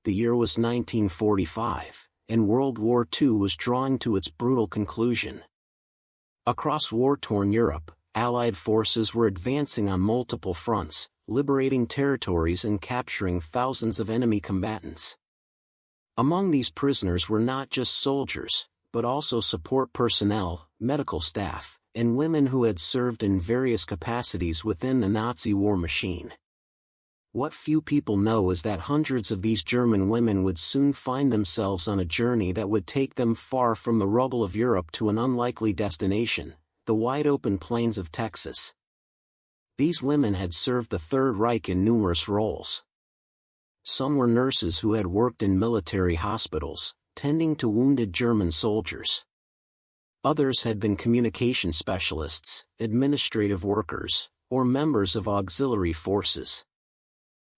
The year was 1945, and World War II was drawing to its brutal conclusion. Across war-torn Europe, Allied forces were advancing on multiple fronts, liberating territories and capturing thousands of enemy combatants. Among these prisoners were not just soldiers, but also support personnel, medical staff, and women who had served in various capacities within the Nazi war machine. What few people know is that hundreds of these German women would soon find themselves on a journey that would take them far from the rubble of Europe to an unlikely destination, the wide-open plains of Texas. These women had served the Third Reich in numerous roles. Some were nurses who had worked in military hospitals, tending to wounded German soldiers. Others had been communication specialists, administrative workers, or members of auxiliary forces.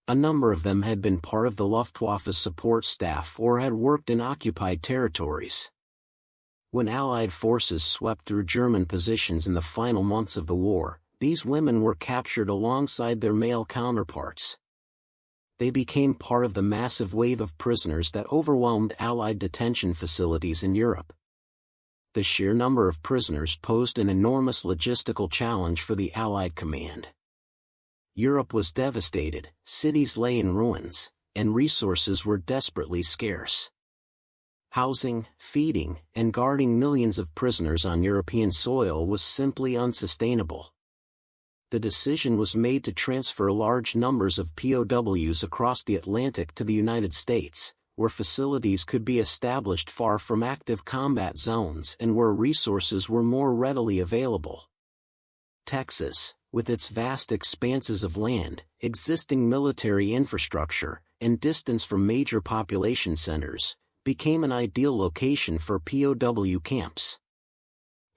A number of them had been part of the Luftwaffe's support staff or had worked in occupied territories. When Allied forces swept through German positions in the final months of the war, these women were captured alongside their male counterparts. They became part of the massive wave of prisoners that overwhelmed Allied detention facilities in Europe. The sheer number of prisoners posed an enormous logistical challenge for the Allied command. Europe was devastated, cities lay in ruins, and resources were desperately scarce. Housing, feeding, and guarding millions of prisoners on European soil was simply unsustainable. The decision was made to transfer large numbers of POWs across the Atlantic to the United States, where facilities could be established far from active combat zones and where resources were more readily available. Texas, with its vast expanses of land, existing military infrastructure, and distance from major population centers, became an ideal location for POW camps.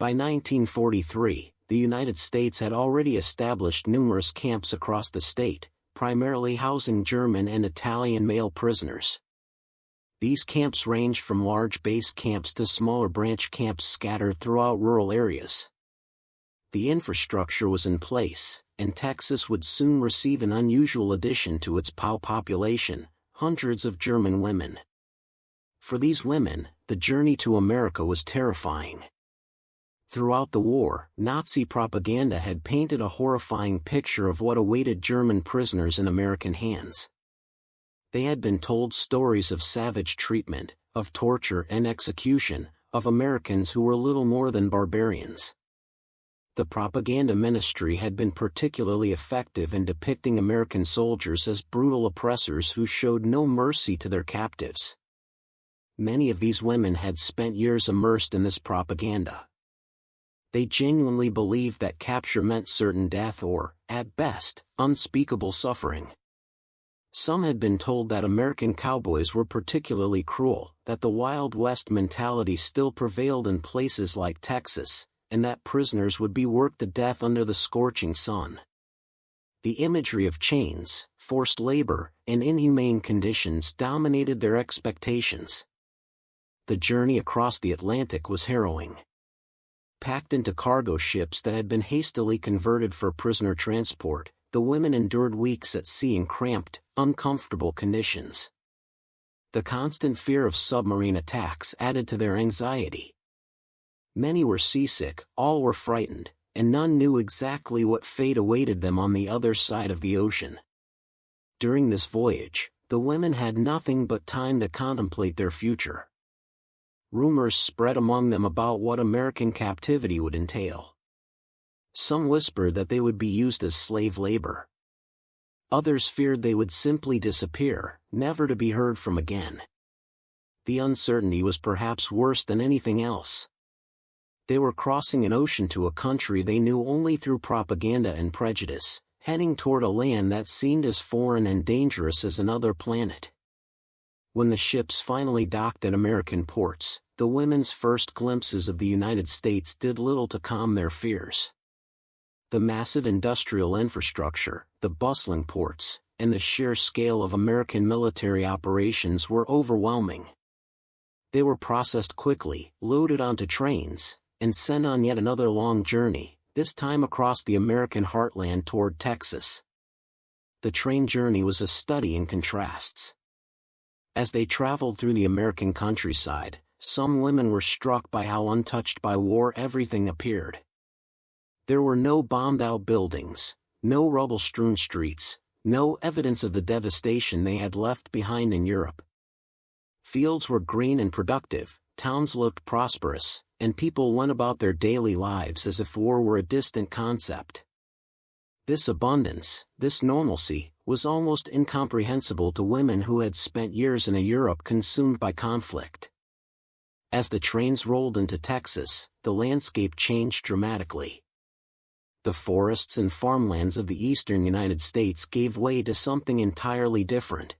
By 1943, the United States had already established numerous camps across the state, primarily housing German and Italian male prisoners. These camps ranged from large base camps to smaller branch camps scattered throughout rural areas. The infrastructure was in place, and Texas would soon receive an unusual addition to its POW population, hundreds of German women. For these women, the journey to America was terrifying. Throughout the war, Nazi propaganda had painted a horrifying picture of what awaited German prisoners in American hands. They had been told stories of savage treatment, of torture and execution, of Americans who were little more than barbarians. The propaganda ministry had been particularly effective in depicting American soldiers as brutal oppressors who showed no mercy to their captives. Many of these women had spent years immersed in this propaganda. They genuinely believed that capture meant certain death or, at best, unspeakable suffering. Some had been told that American cowboys were particularly cruel, that the Wild West mentality still prevailed in places like Texas, and that prisoners would be worked to death under the scorching sun. The imagery of chains, forced labor, and inhumane conditions dominated their expectations. The journey across the Atlantic was harrowing. Packed into cargo ships that had been hastily converted for prisoner transport, the women endured weeks at sea in cramped, uncomfortable conditions. The constant fear of submarine attacks added to their anxiety. Many were seasick, all were frightened, and none knew exactly what fate awaited them on the other side of the ocean. During this voyage, the women had nothing but time to contemplate their future. Rumors spread among them about what American captivity would entail. Some whispered that they would be used as slave labor. Others feared they would simply disappear, never to be heard from again. The uncertainty was perhaps worse than anything else. They were crossing an ocean to a country they knew only through propaganda and prejudice, heading toward a land that seemed as foreign and dangerous as another planet. When the ships finally docked at American ports, the women's first glimpses of the United States did little to calm their fears. The massive industrial infrastructure, the bustling ports, and the sheer scale of American military operations were overwhelming. They were processed quickly, loaded onto trains, and sent on yet another long journey, this time across the American heartland toward Texas. The train journey was a study in contrasts. As they traveled through the American countryside, some women were struck by how untouched by war everything appeared. There were no bombed-out buildings, no rubble-strewn streets, no evidence of the devastation they had left behind in Europe. Fields were green and productive, towns looked prosperous, and people went about their daily lives as if war were a distant concept. This abundance, this normalcy, was almost incomprehensible to women who had spent years in a Europe consumed by conflict. As the trains rolled into Texas, the landscape changed dramatically. The forests and farmlands of the eastern United States gave way to something entirely different.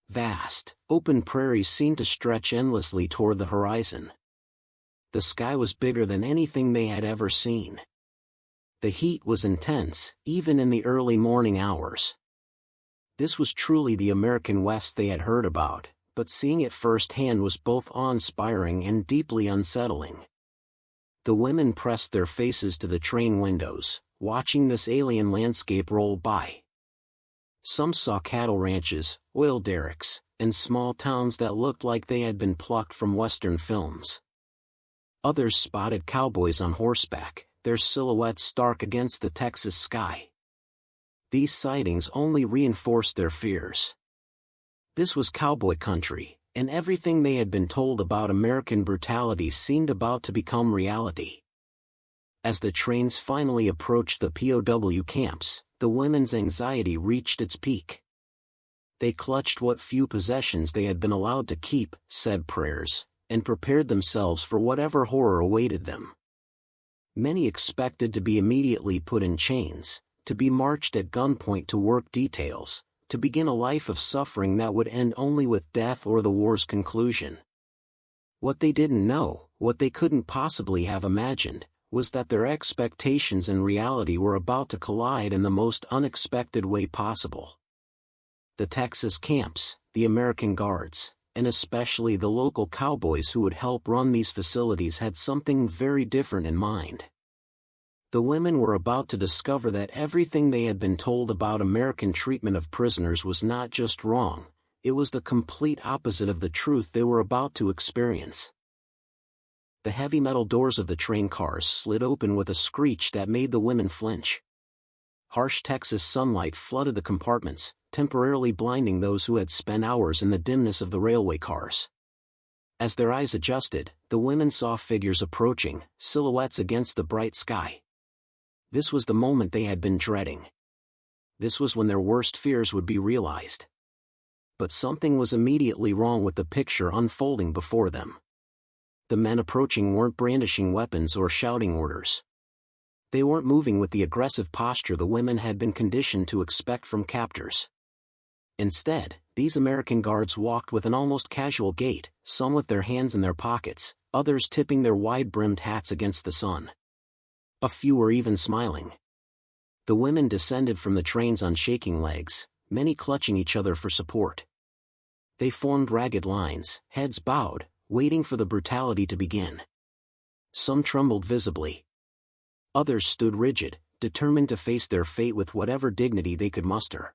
Vast, open prairies seemed to stretch endlessly toward the horizon. The sky was bigger than anything they had ever seen. The heat was intense, even in the early morning hours. This was truly the American West they had heard about, but seeing it firsthand was both awe-inspiring and deeply unsettling. The women pressed their faces to the train windows, watching this alien landscape roll by. Some saw cattle ranches, oil derricks, and small towns that looked like they had been plucked from Western films. Others spotted cowboys on horseback, their silhouettes stark against the Texas sky. These sightings only reinforced their fears. This was cowboy country, and everything they had been told about American brutality seemed about to become reality. As the trains finally approached the POW camps, the women's anxiety reached its peak. They clutched what few possessions they had been allowed to keep, said prayers, and prepared themselves for whatever horror awaited them. Many expected to be immediately put in chains, to be marched at gunpoint to work details, to begin a life of suffering that would end only with death or the war's conclusion. What they didn't know, what they couldn't possibly have imagined, was that their expectations and reality were about to collide in the most unexpected way possible. The Texas camps, the American Guards, and especially the local cowboys who would help run these facilities had something very different in mind. The women were about to discover that everything they had been told about American treatment of prisoners was not just wrong, it was the complete opposite of the truth they were about to experience. The heavy metal doors of the train cars slid open with a screech that made the women flinch. Harsh Texas sunlight flooded the compartments, temporarily blinding those who had spent hours in the dimness of the railway cars. As their eyes adjusted, the women saw figures approaching, silhouettes against the bright sky. This was the moment they had been dreading. This was when their worst fears would be realized. But something was immediately wrong with the picture unfolding before them. The men approaching weren't brandishing weapons or shouting orders. They weren't moving with the aggressive posture the women had been conditioned to expect from captors. Instead, these American guards walked with an almost casual gait, some with their hands in their pockets, others tipping their wide-brimmed hats against the sun. A few were even smiling. The women descended from the trains on shaking legs, many clutching each other for support. They formed ragged lines, heads bowed, waiting for the brutality to begin. Some trembled visibly. Others stood rigid, determined to face their fate with whatever dignity they could muster.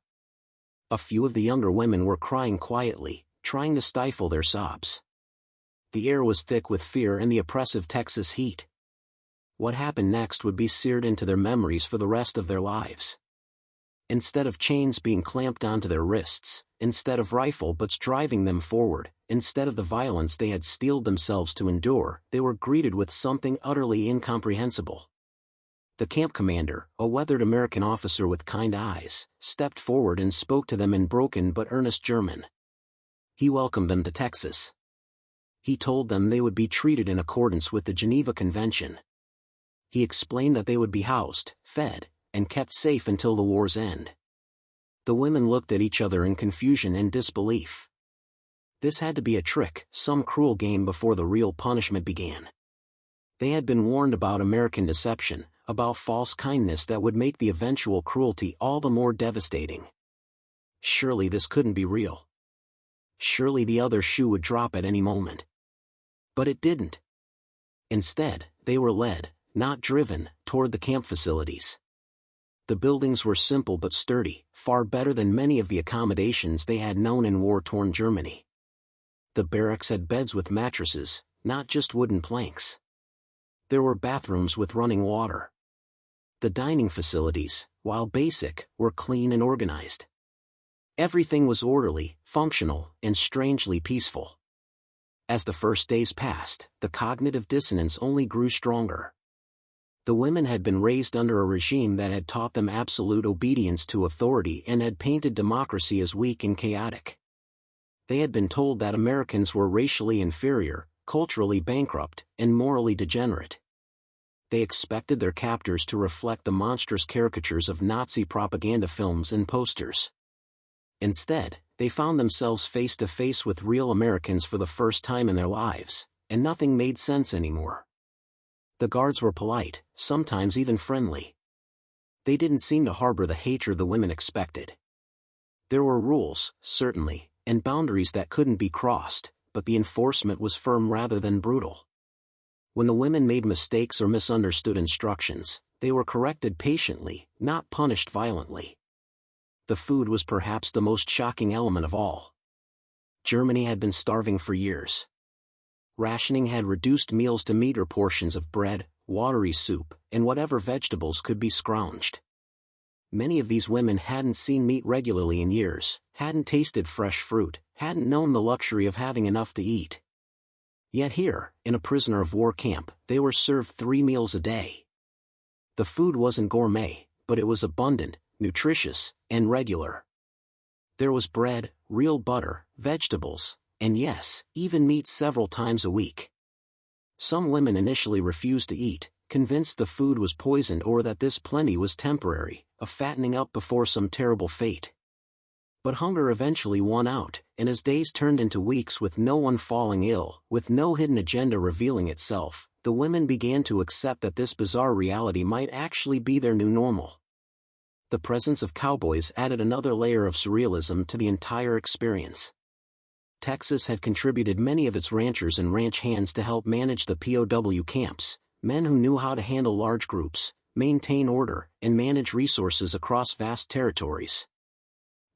A few of the younger women were crying quietly, trying to stifle their sobs. The air was thick with fear and the oppressive Texas heat. What happened next would be seared into their memories for the rest of their lives. Instead of chains being clamped onto their wrists, instead of rifle butts driving them forward, instead of the violence they had steeled themselves to endure, they were greeted with something utterly incomprehensible. The camp commander, a weathered American officer with kind eyes, stepped forward and spoke to them in broken but earnest German. He welcomed them to Texas. He told them they would be treated in accordance with the Geneva Convention. He explained that they would be housed, fed, and kept safe until the war's end. The women looked at each other in confusion and disbelief. This had to be a trick, some cruel game before the real punishment began. They had been warned about American deception, about false kindness that would make the eventual cruelty all the more devastating. Surely this couldn't be real. Surely the other shoe would drop at any moment. But it didn't. Instead, they were led, not driven, toward the camp facilities. The buildings were simple but sturdy, far better than many of the accommodations they had known in war-torn Germany. The barracks had beds with mattresses, not just wooden planks. There were bathrooms with running water. The dining facilities, while basic, were clean and organized. Everything was orderly, functional, and strangely peaceful. As the first days passed, the cognitive dissonance only grew stronger. The women had been raised under a regime that had taught them absolute obedience to authority and had painted democracy as weak and chaotic. They had been told that Americans were racially inferior, culturally bankrupt, and morally degenerate. They expected their captors to reflect the monstrous caricatures of Nazi propaganda films and posters. Instead, they found themselves face to face with real Americans for the first time in their lives, and nothing made sense anymore. The guards were polite, sometimes even friendly. They didn't seem to harbor the hatred the women expected. There were rules, certainly, and boundaries that couldn't be crossed, but the enforcement was firm rather than brutal. When the women made mistakes or misunderstood instructions, they were corrected patiently, not punished violently. The food was perhaps the most shocking element of all. Germany had been starving for years. Rationing had reduced meals to meager portions of bread, watery soup, and whatever vegetables could be scrounged. Many of these women hadn't seen meat regularly in years, hadn't tasted fresh fruit, hadn't known the luxury of having enough to eat. Yet here, in a prisoner of war camp, they were served 3 meals a day. The food wasn't gourmet, but it was abundant, nutritious, and regular. There was bread, real butter, vegetables, and yes, even meat several times a week. Some women initially refused to eat, convinced the food was poisoned or that this plenty was temporary, a fattening up before some terrible fate. But hunger eventually won out, and as days turned into weeks with no one falling ill, with no hidden agenda revealing itself, the women began to accept that this bizarre reality might actually be their new normal. The presence of cowboys added another layer of surrealism to the entire experience. Texas had contributed many of its ranchers and ranch hands to help manage the POW camps, men who knew how to handle large groups, maintain order, and manage resources across vast territories.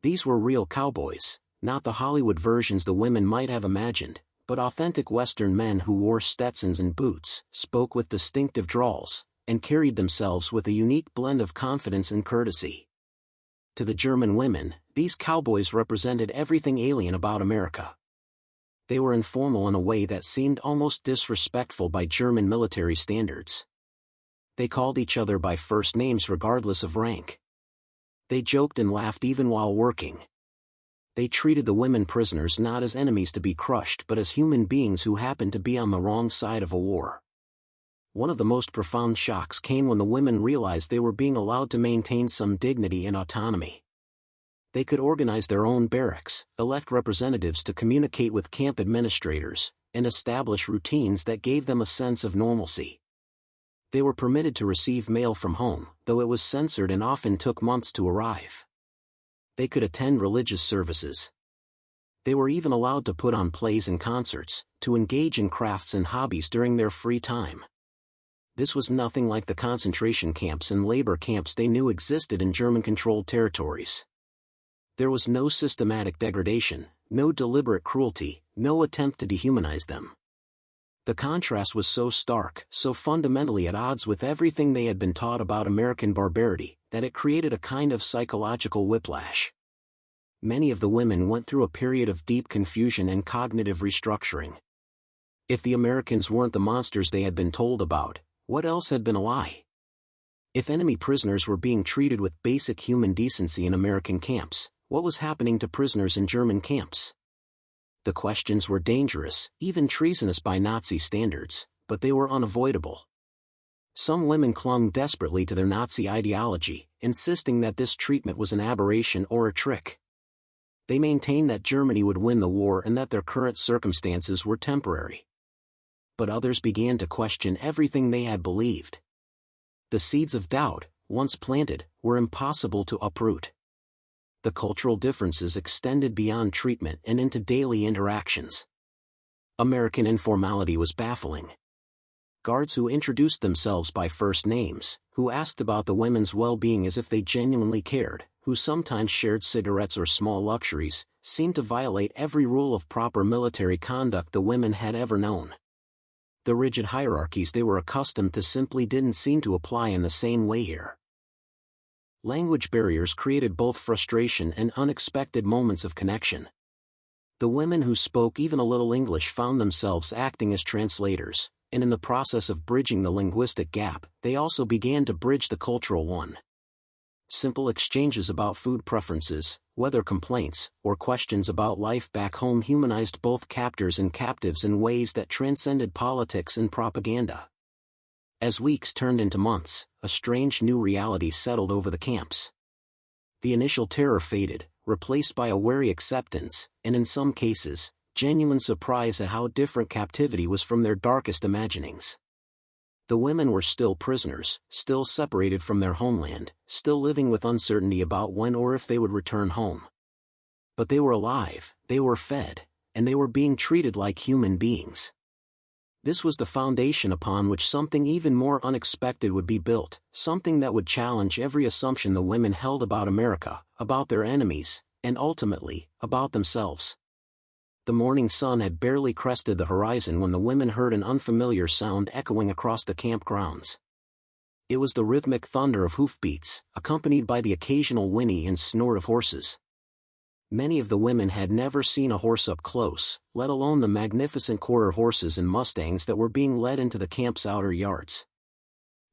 These were real cowboys, not the Hollywood versions the women might have imagined, but authentic Western men who wore Stetsons and boots, spoke with distinctive drawls, and carried themselves with a unique blend of confidence and courtesy. To the German women, these cowboys represented everything alien about America. They were informal in a way that seemed almost disrespectful by German military standards. They called each other by first names regardless of rank. They joked and laughed even while working. They treated the women prisoners not as enemies to be crushed but as human beings who happened to be on the wrong side of a war. One of the most profound shocks came when the women realized they were being allowed to maintain some dignity and autonomy. They could organize their own barracks, elect representatives to communicate with camp administrators, and establish routines that gave them a sense of normalcy. They were permitted to receive mail from home, though it was censored and often took months to arrive. They could attend religious services. They were even allowed to put on plays and concerts, to engage in crafts and hobbies during their free time. This was nothing like the concentration camps and labor camps they knew existed in German-controlled territories. There was no systematic degradation, no deliberate cruelty, no attempt to dehumanize them. The contrast was so stark, so fundamentally at odds with everything they had been taught about American barbarity, that it created a kind of psychological whiplash. Many of the women went through a period of deep confusion and cognitive restructuring. If the Americans weren't the monsters they had been told about, what else had been a lie? If enemy prisoners were being treated with basic human decency in American camps, what was happening to prisoners in German camps? The questions were dangerous, even treasonous by Nazi standards, but they were unavoidable. Some women clung desperately to their Nazi ideology, insisting that this treatment was an aberration or a trick. They maintained that Germany would win the war and that their current circumstances were temporary. But others began to question everything they had believed. The seeds of doubt, once planted, were impossible to uproot. The cultural differences extended beyond treatment and into daily interactions. American informality was baffling. Guards who introduced themselves by first names, who asked about the women's well-being as if they genuinely cared, who sometimes shared cigarettes or small luxuries, seemed to violate every rule of proper military conduct the women had ever known. The rigid hierarchies they were accustomed to simply didn't seem to apply in the same way here. Language barriers created both frustration and unexpected moments of connection. The women who spoke even a little English found themselves acting as translators, and in the process of bridging the linguistic gap, they also began to bridge the cultural one. Simple exchanges about food preferences, weather complaints, or questions about life back home humanized both captors and captives in ways that transcended politics and propaganda. As weeks turned into months, a strange new reality settled over the camps. The initial terror faded, replaced by a wary acceptance, and in some cases, genuine surprise at how different captivity was from their darkest imaginings. The women were still prisoners, still separated from their homeland, still living with uncertainty about when or if they would return home. But they were alive, they were fed, and they were being treated like human beings. This was the foundation upon which something even more unexpected would be built, something that would challenge every assumption the women held about America, about their enemies, and ultimately, about themselves. The morning sun had barely crested the horizon when the women heard an unfamiliar sound echoing across the campgrounds. It was the rhythmic thunder of hoofbeats, accompanied by the occasional whinny and snort of horses. Many of the women had never seen a horse up close, let alone the magnificent quarter horses and mustangs that were being led into the camp's outer yards.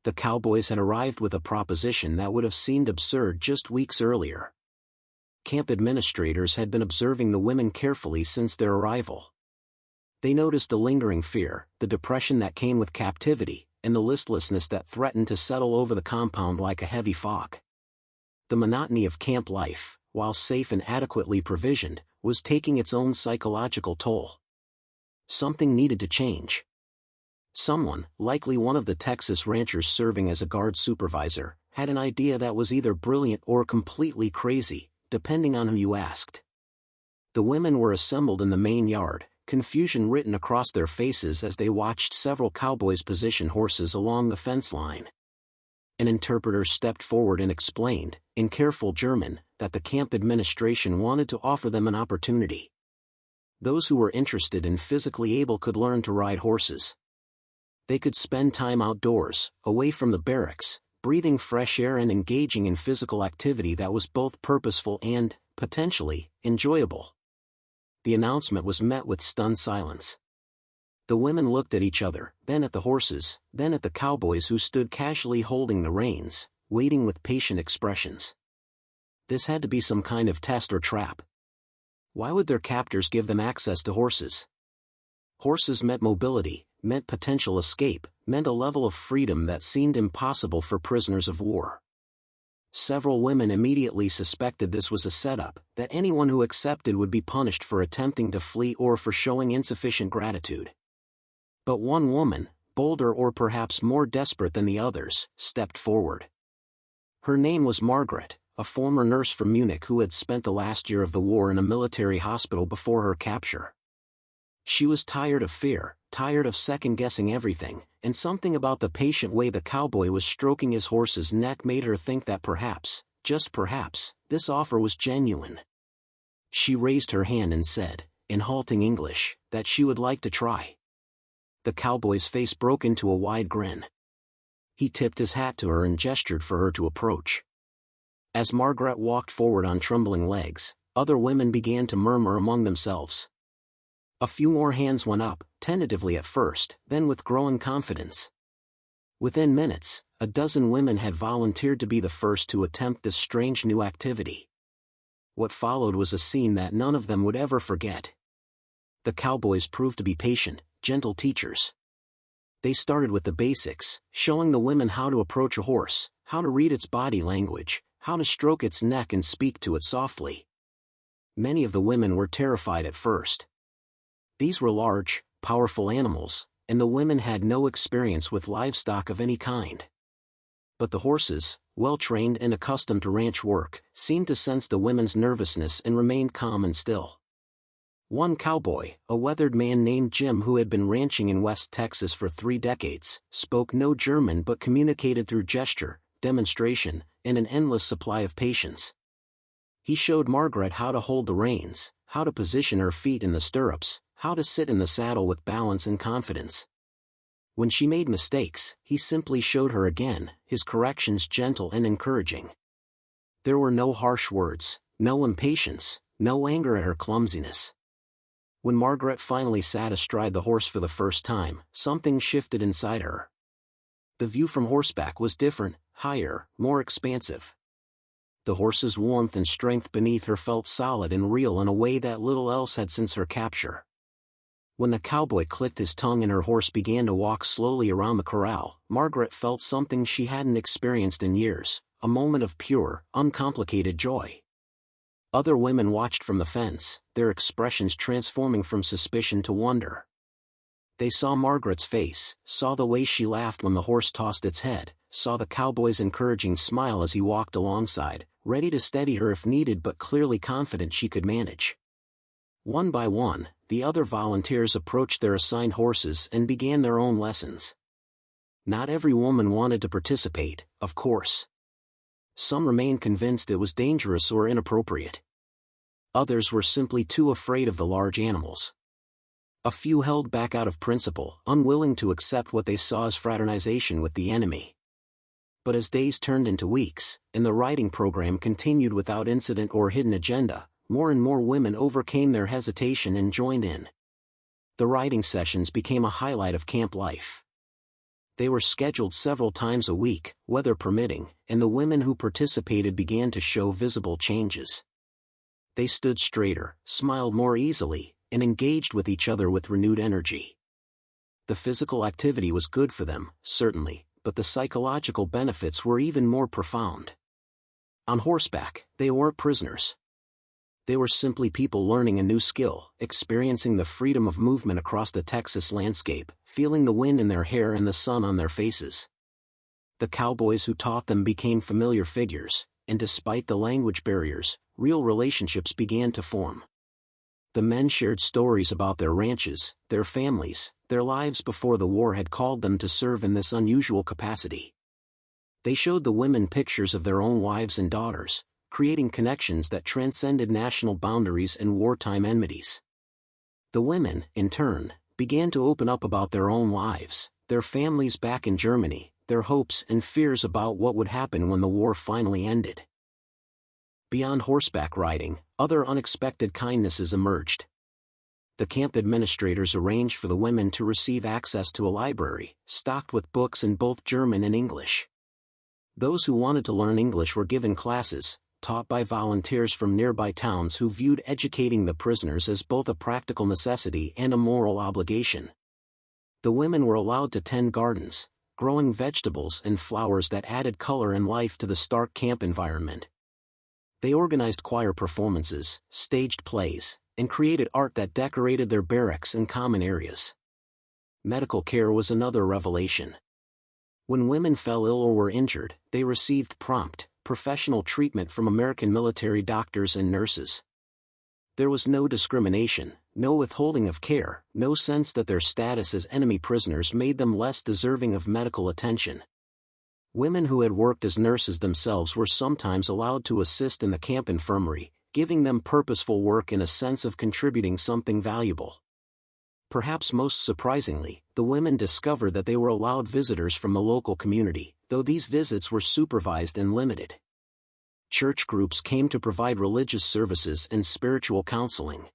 The Cowboys had arrived with a proposition that would have seemed absurd just weeks earlier. Camp administrators had been observing the women carefully since their arrival. They noticed the lingering fear, the depression that came with captivity, and the listlessness that threatened to settle over the compound like a heavy fog. The monotony of camp life, while safe and adequately provisioned, was taking its own psychological toll. Something needed to change. Someone, likely one of the Texas ranchers serving as a guard supervisor, had an idea that was either brilliant or completely crazy, depending on who you asked. The women were assembled in the main yard, confusion written across their faces as they watched several cowboys position horses along the fence line. An interpreter stepped forward and explained, in careful German, that the camp administration wanted to offer them an opportunity. Those who were interested and physically able could learn to ride horses. They could spend time outdoors, away from the barracks, breathing fresh air and engaging in physical activity that was both purposeful and, potentially, enjoyable. The announcement was met with stunned silence. The women looked at each other, then at the horses, then at the cowboys who stood casually holding the reins, waiting with patient expressions. This had to be some kind of test or trap. Why would their captors give them access to horses? Horses meant mobility, meant potential escape, meant a level of freedom that seemed impossible for prisoners of war. Several women immediately suspected this was a setup, that anyone who accepted would be punished for attempting to flee or for showing insufficient gratitude. But one woman, bolder or perhaps more desperate than the others, stepped forward. Her name was Margaret, a former nurse from Munich who had spent the last year of the war in a military hospital before her capture. She was tired of fear, tired of second-guessing everything, and something about the patient way the cowboy was stroking his horse's neck made her think that perhaps, just perhaps, this offer was genuine. She raised her hand and said, in halting English, that she would like to try. The cowboy's face broke into a wide grin. He tipped his hat to her and gestured for her to approach. As Margaret walked forward on trembling legs, other women began to murmur among themselves. A few more hands went up, tentatively at first, then with growing confidence. Within minutes, a dozen women had volunteered to be the first to attempt this strange new activity. What followed was a scene that none of them would ever forget. The cowboys proved to be patient, gentle teachers. They started with the basics, showing the women how to approach a horse, how to read its body language, how to stroke its neck and speak to it softly. Many of the women were terrified at first. These were large, powerful animals, and the women had no experience with livestock of any kind. But the horses, well-trained and accustomed to ranch work, seemed to sense the women's nervousness and remained calm and still. One cowboy, a weathered man named Jim who had been ranching in West Texas for 3 decades, spoke no German but communicated through gesture, demonstration, and an endless supply of patience. He showed Margaret how to hold the reins, how to position her feet in the stirrups, how to sit in the saddle with balance and confidence. When she made mistakes, he simply showed her again, his corrections gentle and encouraging. There were no harsh words, no impatience, no anger at her clumsiness. When Margaret finally sat astride the horse for the first time, something shifted inside her. The view from horseback was different, higher, more expansive. The horse's warmth and strength beneath her felt solid and real in a way that little else had since her capture. When the cowboy clicked his tongue and her horse began to walk slowly around the corral, Margaret felt something she hadn't experienced in years, a moment of pure, uncomplicated joy. Other women watched from the fence, their expressions transforming from suspicion to wonder. They saw Margaret's face, saw the way she laughed when the horse tossed its head, saw the cowboy's encouraging smile as he walked alongside, ready to steady her if needed but clearly confident she could manage. One by one, the other volunteers approached their assigned horses and began their own lessons. Not every woman wanted to participate, of course. Some remained convinced it was dangerous or inappropriate. Others were simply too afraid of the large animals. A few held back out of principle, unwilling to accept what they saw as fraternization with the enemy. But as days turned into weeks, and the riding program continued without incident or hidden agenda, more and more women overcame their hesitation and joined in. The riding sessions became a highlight of camp life. They were scheduled several times a week, weather permitting, and the women who participated began to show visible changes. They stood straighter, smiled more easily, and engaged with each other with renewed energy. The physical activity was good for them, certainly, but the psychological benefits were even more profound. On horseback, they weren't prisoners. They were simply people learning a new skill, experiencing the freedom of movement across the Texas landscape, feeling the wind in their hair and the sun on their faces. The cowboys who taught them became familiar figures, and despite the language barriers, real relationships began to form. The men shared stories about their ranches, their families, their lives before the war had called them to serve in this unusual capacity. They showed the women pictures of their own wives and daughters, creating connections that transcended national boundaries and wartime enmities. The women, in turn, began to open up about their own lives, their families back in Germany, their hopes and fears about what would happen when the war finally ended. Beyond horseback riding, other unexpected kindnesses emerged. The camp administrators arranged for the women to receive access to a library, stocked with books in both German and English. Those who wanted to learn English were given classes, taught by volunteers from nearby towns who viewed educating the prisoners as both a practical necessity and a moral obligation. The women were allowed to tend gardens, growing vegetables and flowers that added color and life to the stark camp environment. They organized choir performances, staged plays, and created art that decorated their barracks and common areas. Medical care was another revelation. When women fell ill or were injured, they received prompt, professional treatment from American military doctors and nurses. There was no discrimination, no withholding of care, no sense that their status as enemy prisoners made them less deserving of medical attention. Women who had worked as nurses themselves were sometimes allowed to assist in the camp infirmary, giving them purposeful work and a sense of contributing something valuable. Perhaps most surprisingly, the women discovered that they were allowed visitors from the local community, though these visits were supervised and limited. Church groups came to provide religious services and spiritual counseling.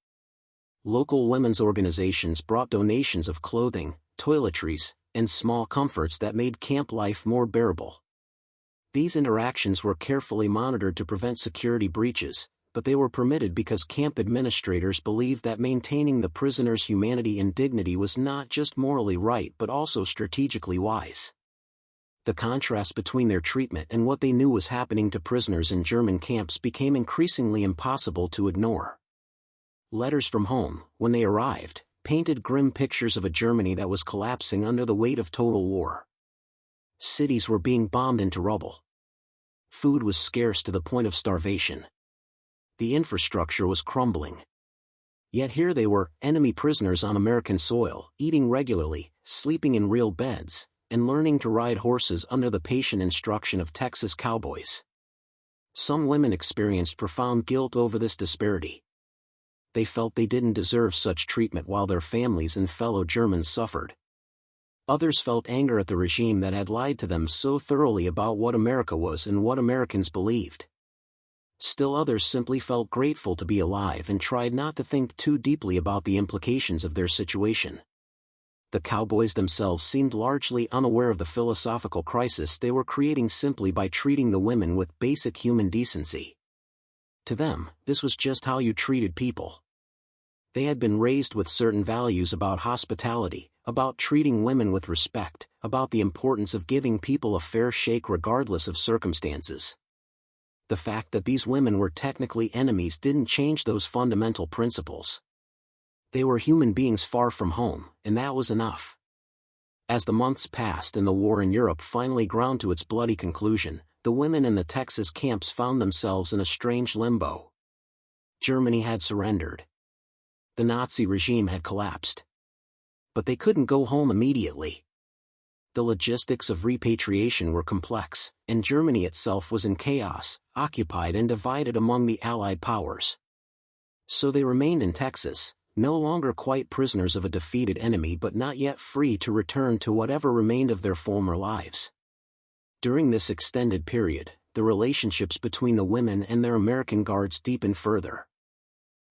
Local women's organizations brought donations of clothing, toiletries, and small comforts that made camp life more bearable. These interactions were carefully monitored to prevent security breaches, but they were permitted because camp administrators believed that maintaining the prisoners' humanity and dignity was not just morally right but also strategically wise. The contrast between their treatment and what they knew was happening to prisoners in German camps became increasingly impossible to ignore. Letters from home, when they arrived, painted grim pictures of a Germany that was collapsing under the weight of total war. Cities were being bombed into rubble. Food was scarce to the point of starvation. The infrastructure was crumbling. Yet here they were, enemy prisoners on American soil, eating regularly, sleeping in real beds, and learning to ride horses under the patient instruction of Texas cowboys. Some women experienced profound guilt over this disparity. They felt they didn't deserve such treatment while their families and fellow Germans suffered. Others felt anger at the regime that had lied to them so thoroughly about what America was and what Americans believed. Still others simply felt grateful to be alive and tried not to think too deeply about the implications of their situation. The Cowboys themselves seemed largely unaware of the philosophical crisis they were creating simply by treating the women with basic human decency. To them, this was just how you treated people. They had been raised with certain values about hospitality, about treating women with respect, about the importance of giving people a fair shake regardless of circumstances. The fact that these women were technically enemies didn't change those fundamental principles. They were human beings far from home, and that was enough. As the months passed and the war in Europe finally ground to its bloody conclusion, the women in the Texas camps found themselves in a strange limbo. Germany had surrendered. The Nazi regime had collapsed. But they couldn't go home immediately. The logistics of repatriation were complex, and Germany itself was in chaos, occupied and divided among the Allied powers. So they remained in Texas, no longer quite prisoners of a defeated enemy but not yet free to return to whatever remained of their former lives. During this extended period, the relationships between the women and their American guards deepened further.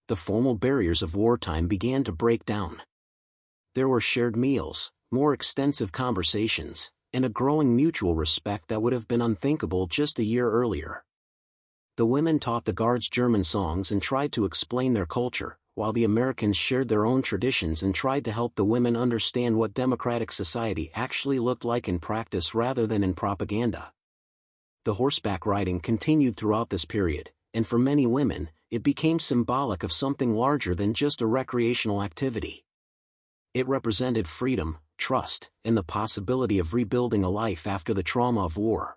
The formal barriers of wartime began to break down. There were shared meals, more extensive conversations, and a growing mutual respect that would have been unthinkable just a year earlier. The women taught the guards German songs and tried to explain their culture, while the Americans shared their own traditions and tried to help the women understand what democratic society actually looked like in practice rather than in propaganda. The horseback riding continued throughout this period, and for many women, it became symbolic of something larger than just a recreational activity. It represented freedom, trust, and the possibility of rebuilding a life after the trauma of war.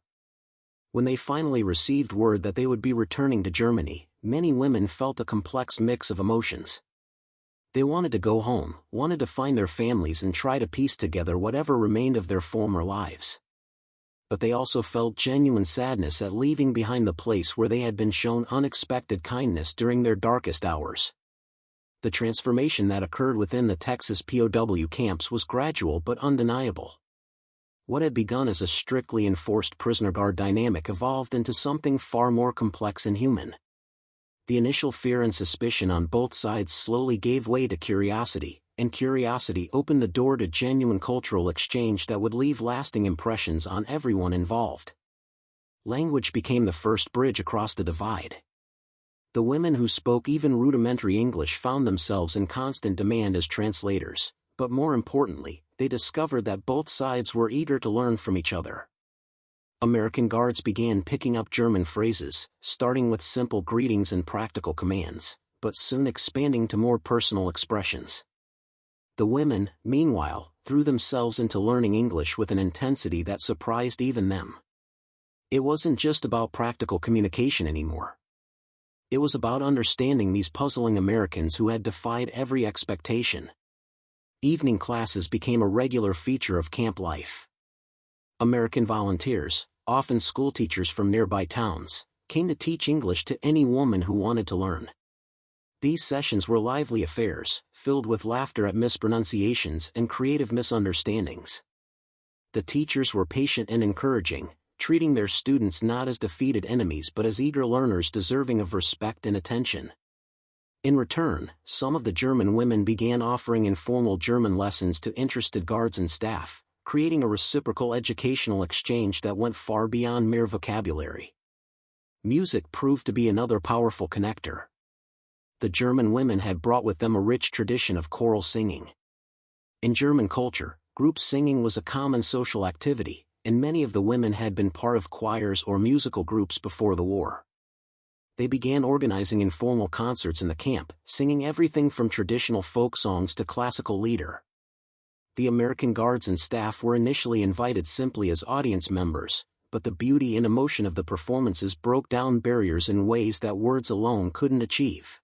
When they finally received word that they would be returning to Germany, many women felt a complex mix of emotions. They wanted to go home, wanted to find their families and try to piece together whatever remained of their former lives. But they also felt genuine sadness at leaving behind the place where they had been shown unexpected kindness during their darkest hours. The transformation that occurred within the Texas POW camps was gradual but undeniable. What had begun as a strictly enforced prisoner-guard dynamic evolved into something far more complex and human. The initial fear and suspicion on both sides slowly gave way to curiosity, and curiosity opened the door to genuine cultural exchange that would leave lasting impressions on everyone involved. Language became the first bridge across the divide. The women who spoke even rudimentary English found themselves in constant demand as translators, but more importantly, they discovered that both sides were eager to learn from each other. American guards began picking up German phrases, starting with simple greetings and practical commands, but soon expanding to more personal expressions. The women, meanwhile, threw themselves into learning English with an intensity that surprised even them. It wasn't just about practical communication anymore. It was about understanding these puzzling Americans who had defied every expectation. Evening classes became a regular feature of camp life. American volunteers, often schoolteachers from nearby towns, came to teach English to any woman who wanted to learn. These sessions were lively affairs, filled with laughter at mispronunciations and creative misunderstandings. The teachers were patient and encouraging, treating their students not as defeated enemies but as eager learners deserving of respect and attention. In return, some of the German women began offering informal German lessons to interested guards and staff, creating a reciprocal educational exchange that went far beyond mere vocabulary. Music proved to be another powerful connector. The German women had brought with them a rich tradition of choral singing. In German culture, group singing was a common social activity, and many of the women had been part of choirs or musical groups before the war. They began organizing informal concerts in the camp, singing everything from traditional folk songs to classical lieder. The American guards and staff were initially invited simply as audience members, but the beauty and emotion of the performances broke down barriers in ways that words alone couldn't achieve.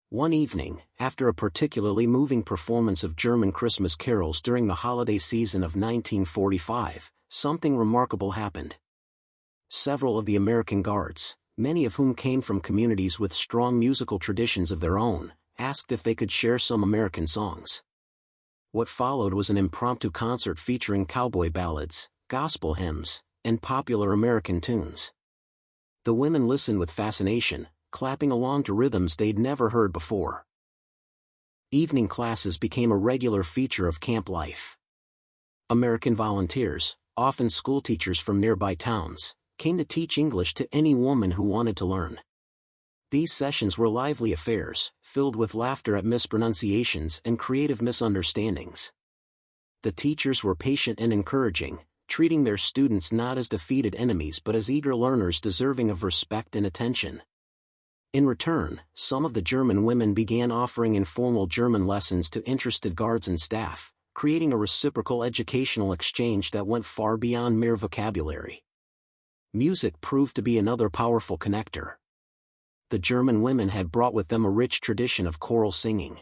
One evening, after a particularly moving performance of German Christmas carols during the holiday season of 1945, something remarkable happened. Several of the American guards, many of whom came from communities with strong musical traditions of their own, asked if they could share some American songs. What followed was an impromptu concert featuring cowboy ballads, gospel hymns, and popular American tunes. The women listened with fascination, clapping along to rhythms they'd never heard before. Evening classes became a regular feature of camp life. American volunteers, often schoolteachers from nearby towns, came to teach English to any woman who wanted to learn. These sessions were lively affairs, filled with laughter at mispronunciations and creative misunderstandings. The teachers were patient and encouraging, treating their students not as defeated enemies but as eager learners deserving of respect and attention. In return, some of the German women began offering informal German lessons to interested guards and staff, creating a reciprocal educational exchange that went far beyond mere vocabulary. Music proved to be another powerful connector. The German women had brought with them a rich tradition of choral singing.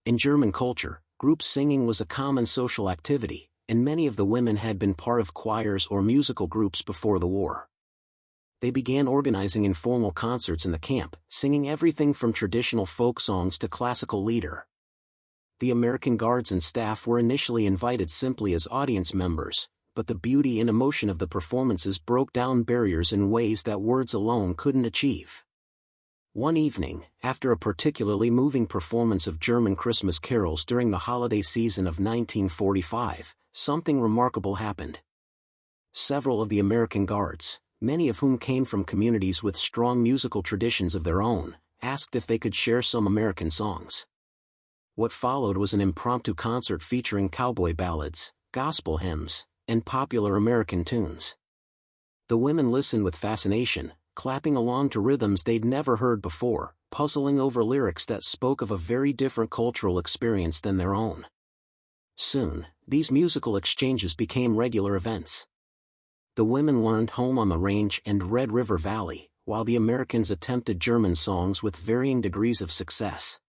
In German culture, group singing was a common social activity, and many of the women had been part of choirs or musical groups before the war. They began organizing informal concerts in the camp, singing everything from traditional folk songs to classical lieder. The American guards and staff were initially invited simply as audience members, but the beauty and emotion of the performances broke down barriers in ways that words alone couldn't achieve. One evening, after a particularly moving performance of German Christmas carols during the holiday season of 1945, something remarkable happened. Several of the American guards, many of whom came from communities with strong musical traditions of their own, asked if they could share some American songs. What followed was an impromptu concert featuring cowboy ballads, gospel hymns, and popular American tunes. The women listened with fascination, clapping along to rhythms they'd never heard before, puzzling over lyrics that spoke of a very different cultural experience than their own. Soon, these musical exchanges became regular events. The women learned Home on the Range and Red River Valley, while the Americans attempted German songs with varying degrees of success.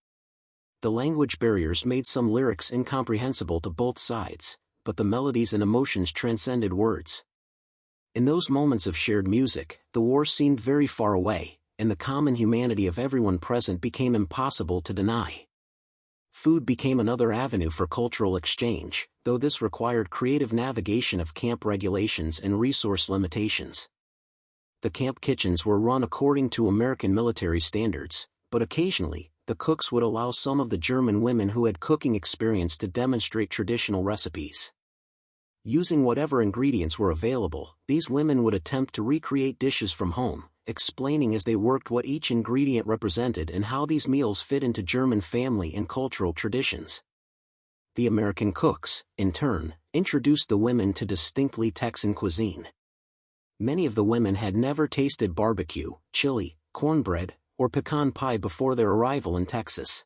The language barriers made some lyrics incomprehensible to both sides, but the melodies and emotions transcended words. In those moments of shared music, the war seemed very far away, and the common humanity of everyone present became impossible to deny. Food became another avenue for cultural exchange, though this required creative navigation of camp regulations and resource limitations. The camp kitchens were run according to American military standards, but occasionally, the cooks would allow some of the German women who had cooking experience to demonstrate traditional recipes. Using whatever ingredients were available, these women would attempt to recreate dishes from home, explaining as they worked what each ingredient represented and how these meals fit into German family and cultural traditions. The American cooks, in turn, introduced the women to distinctly Texan cuisine. Many of the women had never tasted barbecue, chili, cornbread, or pecan pie before their arrival in Texas.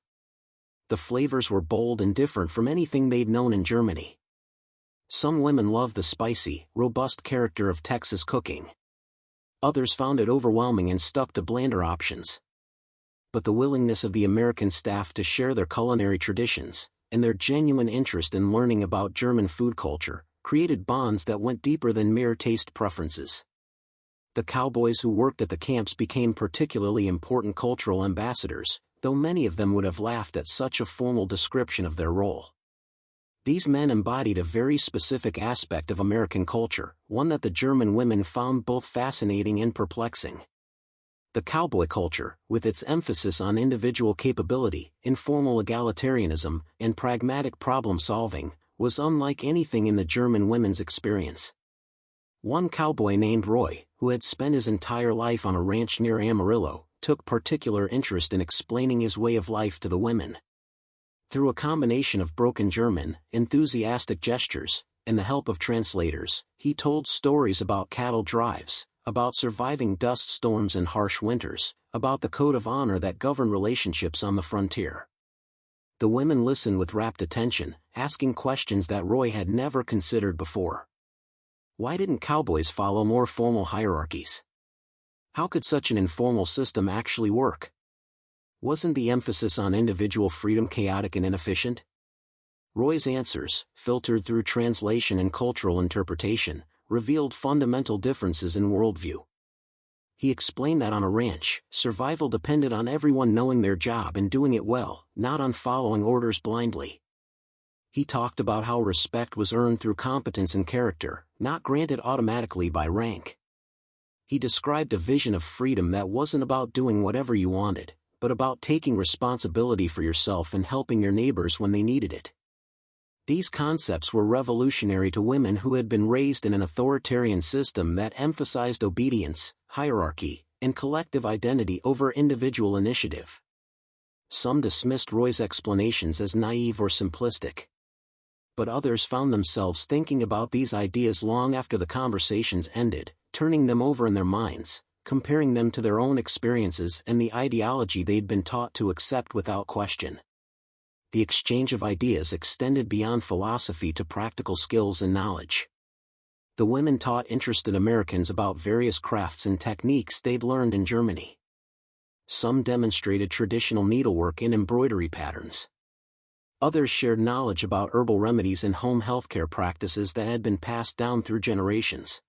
The flavors were bold and different from anything they'd known in Germany. Some women loved the spicy, robust character of Texas cooking. Others found it overwhelming and stuck to blander options. But the willingness of the American staff to share their culinary traditions, and their genuine interest in learning about German food culture, created bonds that went deeper than mere taste preferences. The cowboys who worked at the camps became particularly important cultural ambassadors, though many of them would have laughed at such a formal description of their role. These men embodied a very specific aspect of American culture, one that the German women found both fascinating and perplexing. The cowboy culture, with its emphasis on individual capability, informal egalitarianism, and pragmatic problem-solving, was unlike anything in the German women's experience. One cowboy named Roy, who had spent his entire life on a ranch near Amarillo, took particular interest in explaining his way of life to the women. Through a combination of broken German, enthusiastic gestures, and the help of translators, he told stories about cattle drives, about surviving dust storms and harsh winters, about the code of honor that governed relationships on the frontier. The women listened with rapt attention, asking questions that Roy had never considered before. Why didn't cowboys follow more formal hierarchies? How could such an informal system actually work? Wasn't the emphasis on individual freedom chaotic and inefficient? Roy's answers, filtered through translation and cultural interpretation, revealed fundamental differences in worldview. He explained that on a ranch, survival depended on everyone knowing their job and doing it well, not on following orders blindly. He talked about how respect was earned through competence and character, not granted automatically by rank. He described a vision of freedom that wasn't about doing whatever you wanted, but about taking responsibility for yourself and helping your neighbors when they needed it. These concepts were revolutionary to women who had been raised in an authoritarian system that emphasized obedience, hierarchy, and collective identity over individual initiative. Some dismissed Roy's explanations as naive or simplistic. But others found themselves thinking about these ideas long after the conversations ended, turning them over in their minds, comparing them to their own experiences and the ideology they'd been taught to accept without question. The exchange of ideas extended beyond philosophy to practical skills and knowledge. The women taught interested Americans about various crafts and techniques they'd learned in Germany. Some demonstrated traditional needlework and embroidery patterns. Others shared knowledge about herbal remedies and home healthcare practices that had been passed down through generations.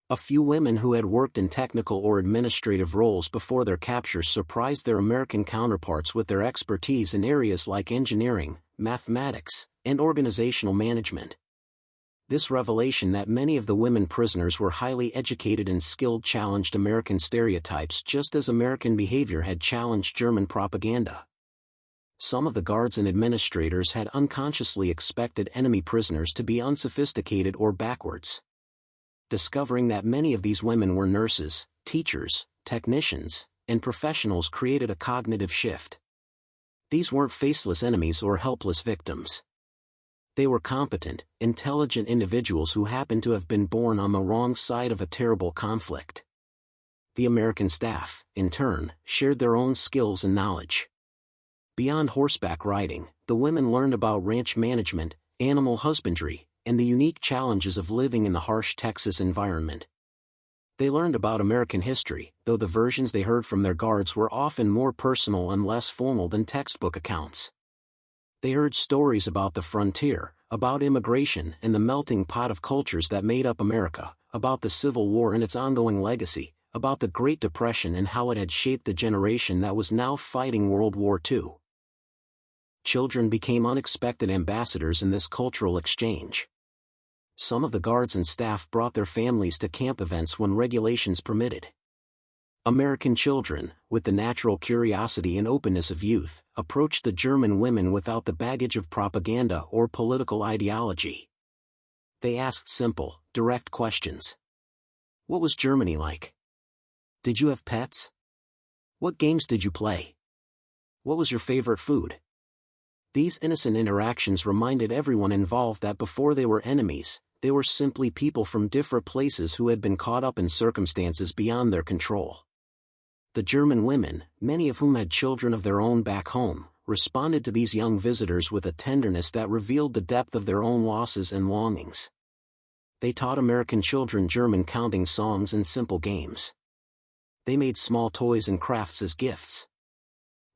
A few women who had worked in technical or administrative roles before their capture surprised their American counterparts with their expertise in areas like engineering, mathematics, and organizational management. This revelation that many of the women prisoners were highly educated and skilled challenged American stereotypes just as American behavior had challenged German propaganda. Some of the guards and administrators had unconsciously expected enemy prisoners to be unsophisticated or backwards. Discovering that many of these women were nurses, teachers, technicians, and professionals created a cognitive shift. These weren't faceless enemies or helpless victims. They were competent, intelligent individuals who happened to have been born on the wrong side of a terrible conflict. The American staff, in turn, shared their own skills and knowledge. Beyond horseback riding, the women learned about ranch management, animal husbandry, and the unique challenges of living in the harsh Texas environment. They learned about American history, though the versions they heard from their guards were often more personal and less formal than textbook accounts. They heard stories about the frontier, about immigration and the melting pot of cultures that made up America, about the Civil War and its ongoing legacy, about the Great Depression and how it had shaped the generation that was now fighting World War II. Children became unexpected ambassadors in this cultural exchange. Some of the guards and staff brought their families to camp events when regulations permitted. American children, with the natural curiosity and openness of youth, approached the German women without the baggage of propaganda or political ideology. They asked simple, direct questions. What was Germany like? Did you have pets? What games did you play? What was your favorite food? These innocent interactions reminded everyone involved that before they were enemies, they were simply people from different places who had been caught up in circumstances beyond their control. The German women, many of whom had children of their own back home, responded to these young visitors with a tenderness that revealed the depth of their own losses and longings. They taught American children German counting songs and simple games. They made small toys and crafts as gifts.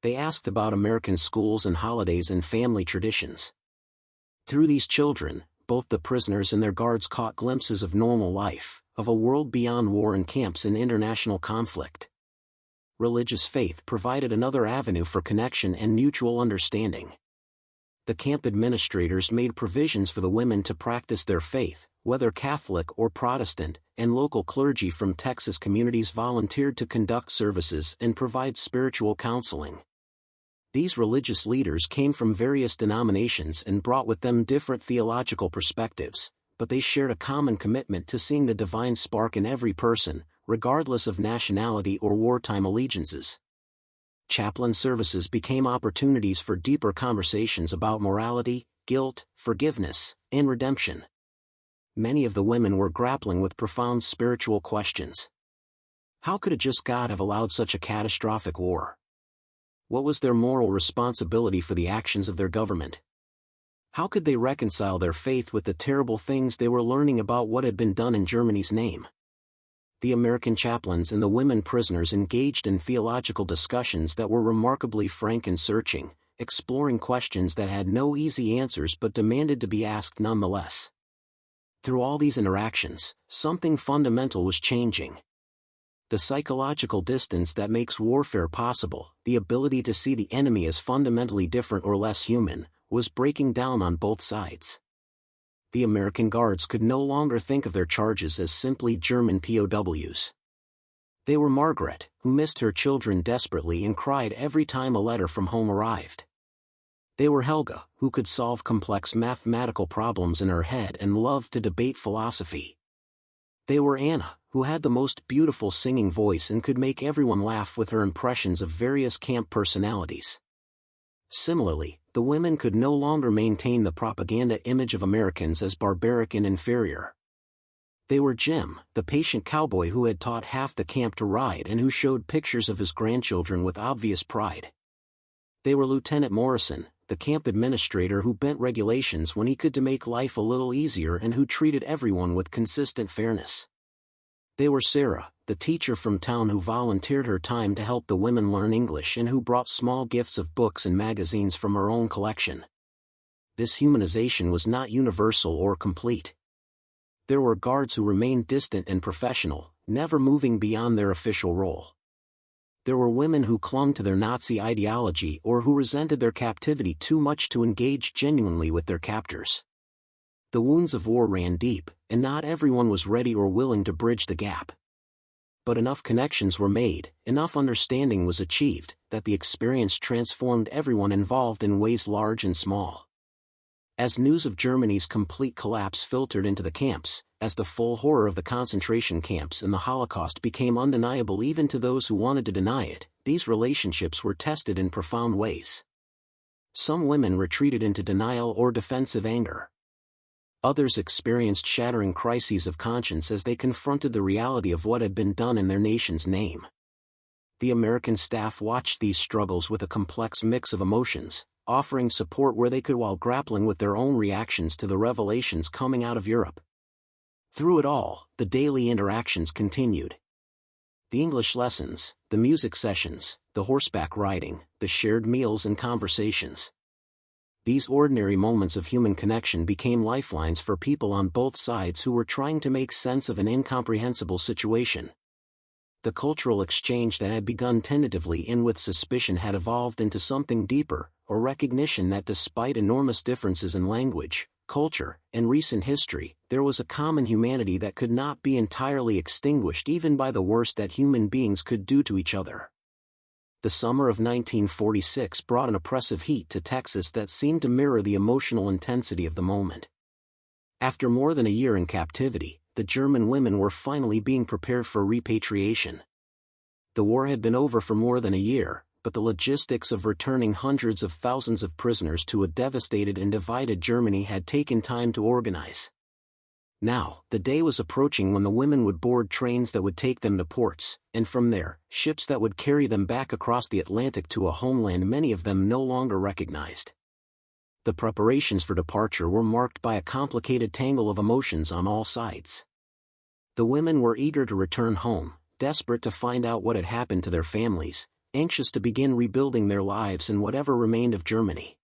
They asked about American schools and holidays and family traditions. Through these children, both the prisoners and their guards caught glimpses of normal life, of a world beyond war and camps in international conflict. Religious faith provided another avenue for connection and mutual understanding. The camp administrators made provisions for the women to practice their faith, whether Catholic or Protestant, and local clergy from Texas communities volunteered to conduct services and provide spiritual counseling. These religious leaders came from various denominations and brought with them different theological perspectives, but they shared a common commitment to seeing the divine spark in every person, regardless of nationality or wartime allegiances. Chaplain services became opportunities for deeper conversations about morality, guilt, forgiveness, and redemption. Many of the women were grappling with profound spiritual questions. How could a just God have allowed such a catastrophic war? What was their moral responsibility for the actions of their government? How could they reconcile their faith with the terrible things they were learning about what had been done in Germany's name? The American chaplains and the women prisoners engaged in theological discussions that were remarkably frank and searching, exploring questions that had no easy answers but demanded to be asked nonetheless. Through all these interactions, something fundamental was changing. The psychological distance that makes warfare possible, the ability to see the enemy as fundamentally different or less human, was breaking down on both sides. The American guards could no longer think of their charges as simply German POWs. They were Margaret, who missed her children desperately and cried every time a letter from home arrived. They were Helga, who could solve complex mathematical problems in her head and loved to debate philosophy. They were Anna, who had the most beautiful singing voice and could make everyone laugh with her impressions of various camp personalities. Similarly, the women could no longer maintain the propaganda image of Americans as barbaric and inferior. They were Jim, the patient cowboy who had taught half the camp to ride and who showed pictures of his grandchildren with obvious pride. They were Lieutenant Morrison, the camp administrator who bent regulations when he could to make life a little easier and who treated everyone with consistent fairness. They were Sarah, the teacher from town who volunteered her time to help the women learn English and who brought small gifts of books and magazines from her own collection. This humanization was not universal or complete. There were guards who remained distant and professional, never moving beyond their official role. There were women who clung to their Nazi ideology or who resented their captivity too much to engage genuinely with their captors. The wounds of war ran deep, and not everyone was ready or willing to bridge the gap. But enough connections were made, enough understanding was achieved, that the experience transformed everyone involved in ways large and small. As news of Germany's complete collapse filtered into the camps, as the full horror of the concentration camps and the Holocaust became undeniable even to those who wanted to deny it, these relationships were tested in profound ways. Some women retreated into denial or defensive anger. Others experienced shattering crises of conscience as they confronted the reality of what had been done in their nation's name. The American staff watched these struggles with a complex mix of emotions, offering support where they could while grappling with their own reactions to the revelations coming out of Europe. Through it all, the daily interactions continued. The English lessons, the music sessions, the horseback riding, the shared meals and conversations. These ordinary moments of human connection became lifelines for people on both sides who were trying to make sense of an incomprehensible situation. The cultural exchange that had begun tentatively and with suspicion had evolved into something deeper, a recognition that despite enormous differences in language, culture, and recent history, there was a common humanity that could not be entirely extinguished even by the worst that human beings could do to each other. The summer of 1946 brought an oppressive heat to Texas that seemed to mirror the emotional intensity of the moment. After more than a year in captivity, the German women were finally being prepared for repatriation. The war had been over for more than a year, but the logistics of returning hundreds of thousands of prisoners to a devastated and divided Germany had taken time to organize. Now, the day was approaching when the women would board trains that would take them to ports, and from there, ships that would carry them back across the Atlantic to a homeland many of them no longer recognized. The preparations for departure were marked by a complicated tangle of emotions on all sides. The women were eager to return home, desperate to find out what had happened to their families, anxious to begin rebuilding their lives in whatever remained of Germany.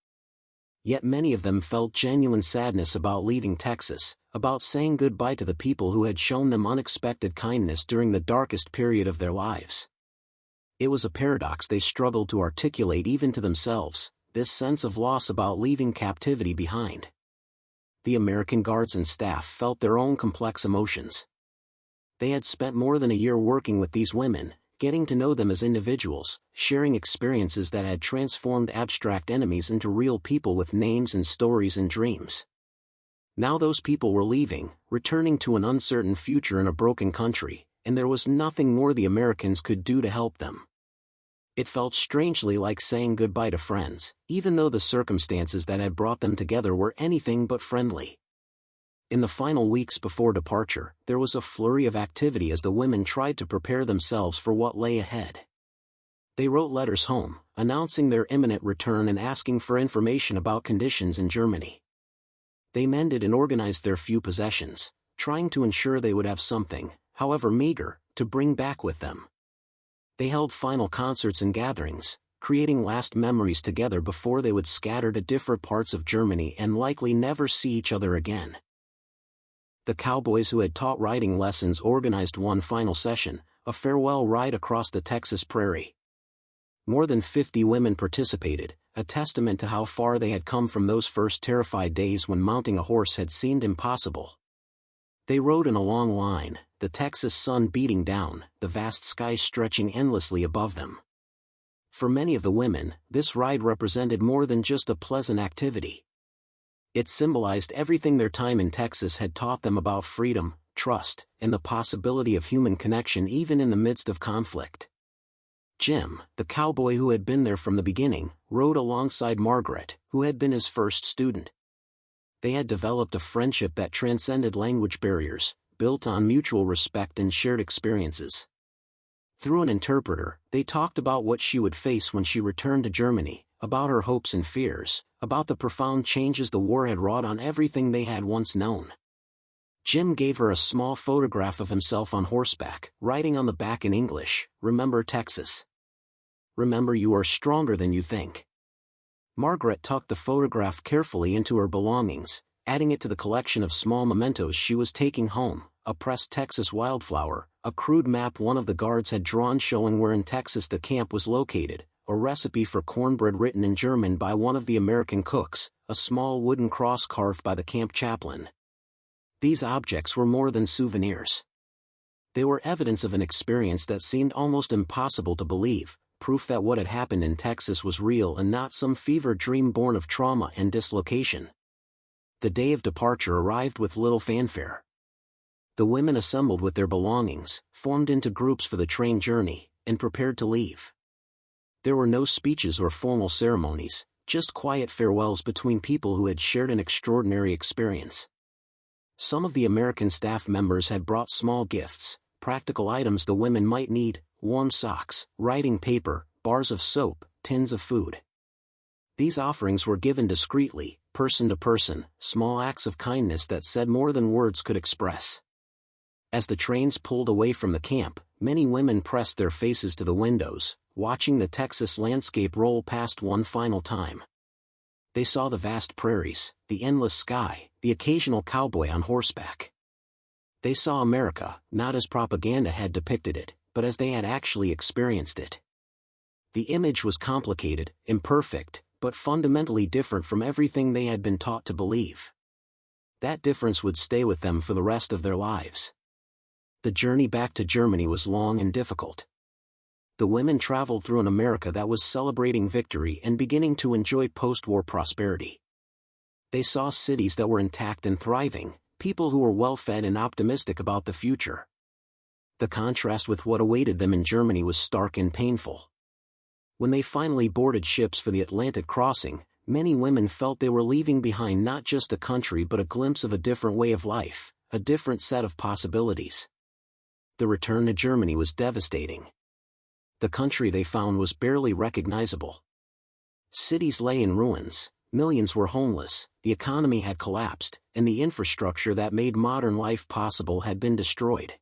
Yet many of them felt genuine sadness about leaving Texas, about saying goodbye to the people who had shown them unexpected kindness during the darkest period of their lives. It was a paradox they struggled to articulate even to themselves, this sense of loss about leaving captivity behind. The American guards and staff felt their own complex emotions. They had spent more than a year working with these women, getting to know them as individuals, sharing experiences that had transformed abstract enemies into real people with names and stories and dreams. Now those people were leaving, returning to an uncertain future in a broken country, and there was nothing more the Americans could do to help them. It felt strangely like saying goodbye to friends, even though the circumstances that had brought them together were anything but friendly. In the final weeks before departure, there was a flurry of activity as the women tried to prepare themselves for what lay ahead. They wrote letters home, announcing their imminent return and asking for information about conditions in Germany. They mended and organized their few possessions, trying to ensure they would have something, however meager, to bring back with them. They held final concerts and gatherings, creating last memories together before they would scatter to different parts of Germany and likely never see each other again. The Cowboys who had taught riding lessons organized one final session, a farewell ride across the Texas prairie. More than 50 women participated, a testament to how far they had come from those first terrified days when mounting a horse had seemed impossible. They rode in a long line, the Texas sun beating down, the vast sky stretching endlessly above them. For many of the women, this ride represented more than just a pleasant activity. It symbolized everything their time in Texas had taught them about freedom, trust, and the possibility of human connection even in the midst of conflict. Jim, the cowboy who had been there from the beginning, rode alongside Margaret, who had been his first student. They had developed a friendship that transcended language barriers, built on mutual respect and shared experiences. Through an interpreter, they talked about what she would face when she returned to Germany, about her hopes and fears, about the profound changes the war had wrought on everything they had once known. Jim gave her a small photograph of himself on horseback, writing on the back in English, "Remember Texas. Remember you are stronger than you think." Margaret tucked the photograph carefully into her belongings, adding it to the collection of small mementos she was taking home, a pressed Texas wildflower, a crude map one of the guards had drawn showing where in Texas the camp was located, a recipe for cornbread written in German by one of the American cooks, a small wooden cross carved by the camp chaplain. These objects were more than souvenirs. They were evidence of an experience that seemed almost impossible to believe, proof that what had happened in Texas was real and not some fever dream born of trauma and dislocation. The day of departure arrived with little fanfare. The women assembled with their belongings, formed into groups for the train journey, and prepared to leave. There were no speeches or formal ceremonies, just quiet farewells between people who had shared an extraordinary experience. Some of the American staff members had brought small gifts, practical items the women might need, warm socks, writing paper, bars of soap, tins of food. These offerings were given discreetly, person to person, small acts of kindness that said more than words could express. As the trains pulled away from the camp, many women pressed their faces to the windows, watching the Texas landscape roll past one final time. They saw the vast prairies, the endless sky, the occasional cowboy on horseback. They saw America, not as propaganda had depicted it, but as they had actually experienced it. The image was complicated, imperfect, but fundamentally different from everything they had been taught to believe. That difference would stay with them for the rest of their lives. The journey back to Germany was long and difficult. The women traveled through an America that was celebrating victory and beginning to enjoy post-war prosperity. They saw cities that were intact and thriving, people who were well-fed and optimistic about the future. The contrast with what awaited them in Germany was stark and painful. When they finally boarded ships for the Atlantic crossing, many women felt they were leaving behind not just a country but a glimpse of a different way of life, a different set of possibilities. The return to Germany was devastating. The country they found was barely recognizable. Cities lay in ruins, millions were homeless, the economy had collapsed, and the infrastructure that made modern life possible had been destroyed.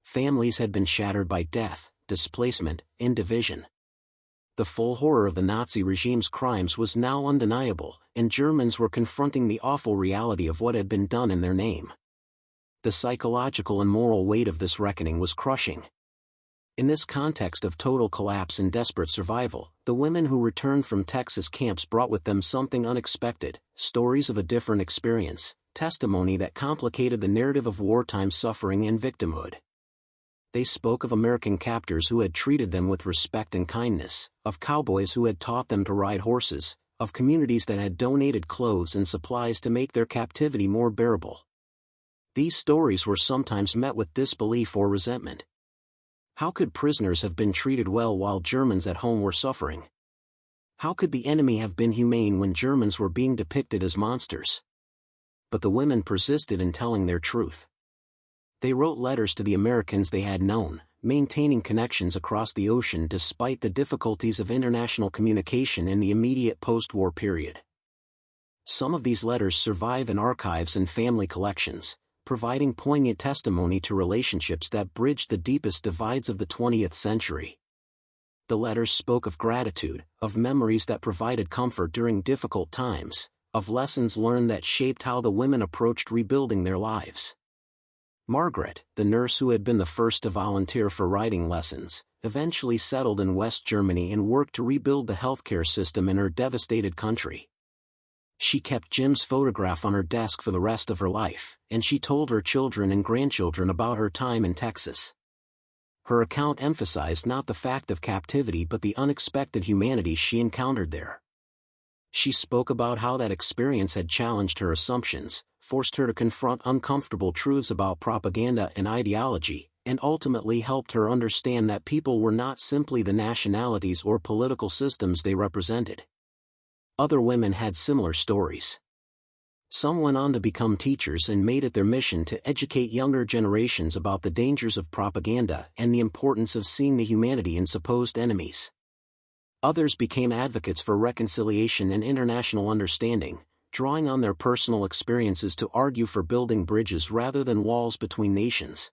Families had been shattered by death, displacement, and division. The full horror of the Nazi regime's crimes was now undeniable, and Germans were confronting the awful reality of what had been done in their name. The psychological and moral weight of this reckoning was crushing. In this context of total collapse and desperate survival, the women who returned from Texas camps brought with them something unexpected, stories of a different experience, testimony that complicated the narrative of wartime suffering and victimhood. They spoke of American captors who had treated them with respect and kindness, of cowboys who had taught them to ride horses, of communities that had donated clothes and supplies to make their captivity more bearable. These stories were sometimes met with disbelief or resentment. How could prisoners have been treated well while Germans at home were suffering? How could the enemy have been humane when Germans were being depicted as monsters? But the women persisted in telling their truth. They wrote letters to the Americans they had known, maintaining connections across the ocean despite the difficulties of international communication in the immediate post-war period. Some of these letters survive in archives and family collections, providing poignant testimony to relationships that bridged the deepest divides of the 20th century. The letters spoke of gratitude, of memories that provided comfort during difficult times, of lessons learned that shaped how the women approached rebuilding their lives. Margaret, the nurse who had been the first to volunteer for riding lessons, eventually settled in West Germany and worked to rebuild the healthcare system in her devastated country. She kept Jim's photograph on her desk for the rest of her life, and she told her children and grandchildren about her time in Texas. Her account emphasized not the fact of captivity but the unexpected humanity she encountered there. She spoke about how that experience had challenged her assumptions, forced her to confront uncomfortable truths about propaganda and ideology, and ultimately helped her understand that people were not simply the nationalities or political systems they represented. Other women had similar stories. Some went on to become teachers and made it their mission to educate younger generations about the dangers of propaganda and the importance of seeing the humanity in supposed enemies. Others became advocates for reconciliation and international understanding, drawing on their personal experiences to argue for building bridges rather than walls between nations.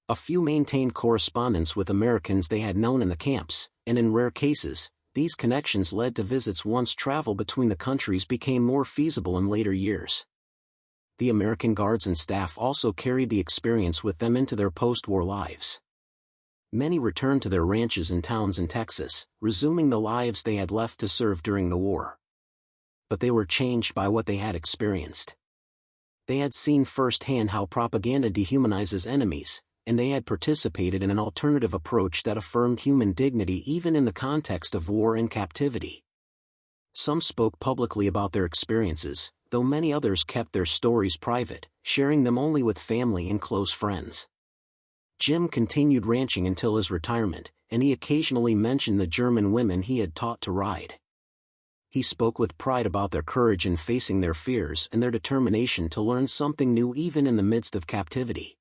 A few maintained correspondence with Americans they had known in the camps, and in rare cases, these connections led to visits once travel between the countries became more feasible in later years. The American guards and staff also carried the experience with them into their post-war lives. Many returned to their ranches and towns in Texas, resuming the lives they had left to serve during the war. But they were changed by what they had experienced. They had seen firsthand how propaganda dehumanizes enemies, and they had participated in an alternative approach that affirmed human dignity even in the context of war and captivity. Some spoke publicly about their experiences, though many others kept their stories private, sharing them only with family and close friends. Jim continued ranching until his retirement, and he occasionally mentioned the German women he had taught to ride. He spoke with pride about their courage in facing their fears and their determination to learn something new even in the midst of captivity.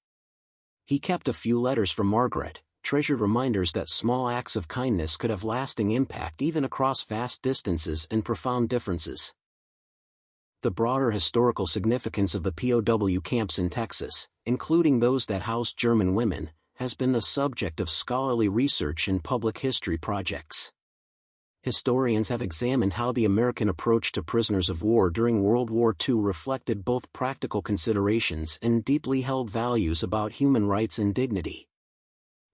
He kept a few letters from Margaret, treasured reminders that small acts of kindness could have lasting impact even across vast distances and profound differences. The broader historical significance of the POW camps in Texas, including those that housed German women, has been the subject of scholarly research and public history projects. Historians have examined how the American approach to prisoners of war during World War II reflected both practical considerations and deeply held values about human rights and dignity.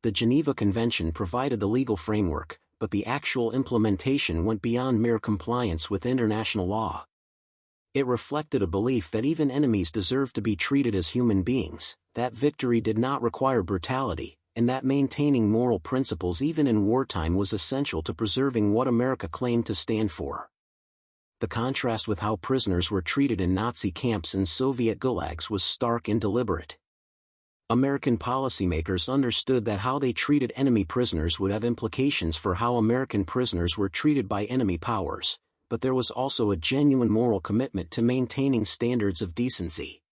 The Geneva Convention provided the legal framework, but the actual implementation went beyond mere compliance with international law. It reflected a belief that even enemies deserved to be treated as human beings, that victory did not require brutality, and that maintaining moral principles even in wartime was essential to preserving what America claimed to stand for. The contrast with how prisoners were treated in Nazi camps and Soviet gulags was stark and deliberate. American policymakers understood that how they treated enemy prisoners would have implications for how American prisoners were treated by enemy powers, but there was also a genuine moral commitment to maintaining standards of decency.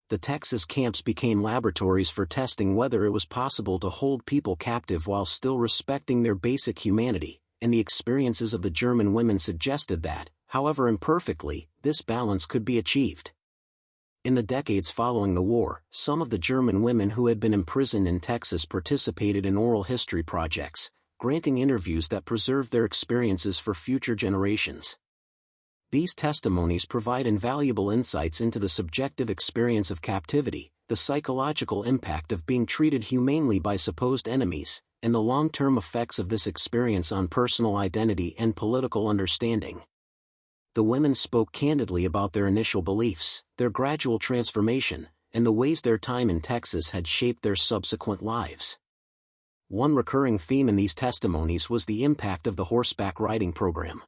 The Texas camps became laboratories for testing whether it was possible to hold people captive while still respecting their basic humanity, and the experiences of the German women suggested that, however imperfectly, this balance could be achieved. In the decades following the war, some of the German women who had been imprisoned in Texas participated in oral history projects, granting interviews that preserved their experiences for future generations. These testimonies provide invaluable insights into the subjective experience of captivity, the psychological impact of being treated humanely by supposed enemies, and the long-term effects of this experience on personal identity and political understanding. The women spoke candidly about their initial beliefs, their gradual transformation, and the ways their time in Texas had shaped their subsequent lives. One recurring theme in these testimonies was the impact of the horseback riding program.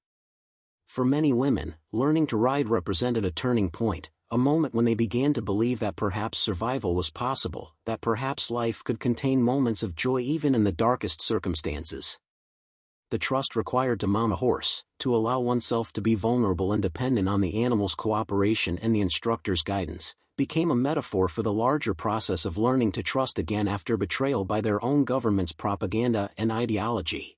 For many women, learning to ride represented a turning point, a moment when they began to believe that perhaps survival was possible, that perhaps life could contain moments of joy even in the darkest circumstances. The trust required to mount a horse, to allow oneself to be vulnerable and dependent on the animal's cooperation and the instructor's guidance, became a metaphor for the larger process of learning to trust again after betrayal by their own government's propaganda and ideology.